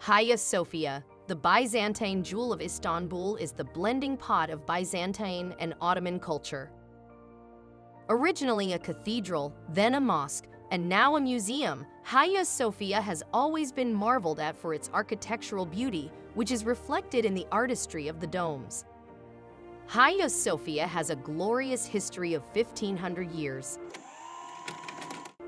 Hagia Sophia, the Byzantine Jewel of Istanbul, is the blending pot of Byzantine and Ottoman culture. Originally a cathedral, then a mosque, and now a museum, Hagia Sophia has always been marveled at for its architectural beauty, which is reflected in the artistry of the domes. Hagia Sophia has a glorious history of 1,500 years.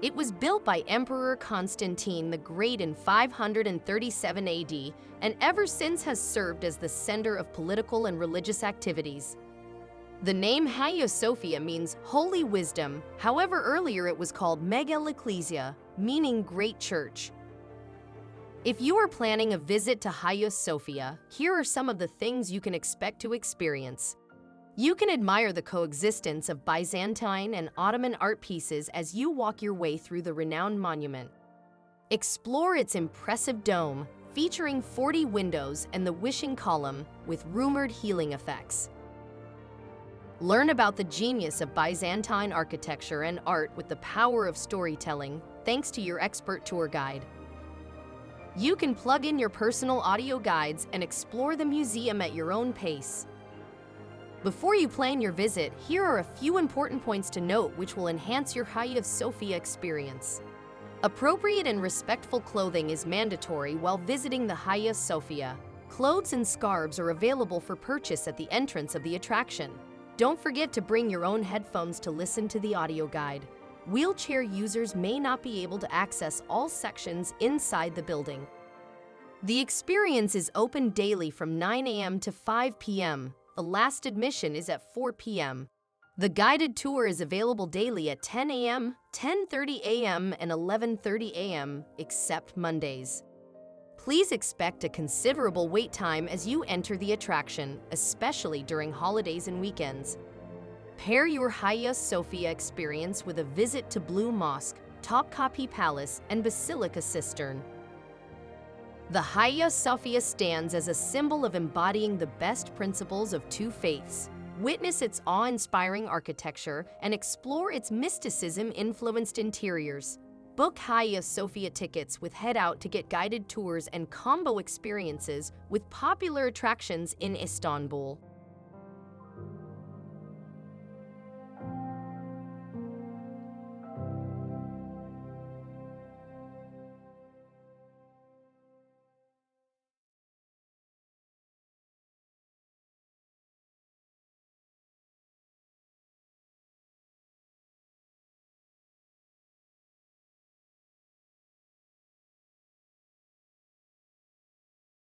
It was built by Emperor Constantine the Great in 537 AD, and ever since has served as the center of political and religious activities. The name Hagia Sophia means holy wisdom, however earlier it was called Megale Ekklesia, meaning great church. If you are planning a visit to Hagia Sophia, here are some of the things you can expect to experience. You can admire the coexistence of Byzantine and Ottoman art pieces as you walk your way through the renowned monument. Explore its impressive dome, featuring 40 windows and the wishing column with rumored healing effects. Learn about the genius of Byzantine architecture and art with the power of storytelling, thanks to your expert tour guide. You can plug in your personal audio guides and explore the museum at your own pace. Before you plan your visit, here are a few important points to note which will enhance your Hagia Sophia experience. Appropriate and respectful clothing is mandatory while visiting the Hagia Sophia. Clothes and scarves are available for purchase at the entrance of the attraction. Don't forget to bring your own headphones to listen to the audio guide. Wheelchair users may not be able to access all sections inside the building. The experience is open daily from 9 a.m. to 5 p.m. The last admission is at 4 p.m. The guided tour is available daily at 10 a.m., 10:30 a.m., and 11:30 a.m., except Mondays. Please expect a considerable wait time as you enter the attraction, especially during holidays and weekends. Pair your Hagia Sophia experience with a visit to Blue Mosque, Topkapi Palace, and Basilica Cistern. The Hagia Sophia stands as a symbol of embodying the best principles of two faiths. Witness its awe-inspiring architecture and explore its mysticism-influenced interiors. Book Hagia Sophia tickets with Headout to get guided tours and combo experiences with popular attractions in Istanbul.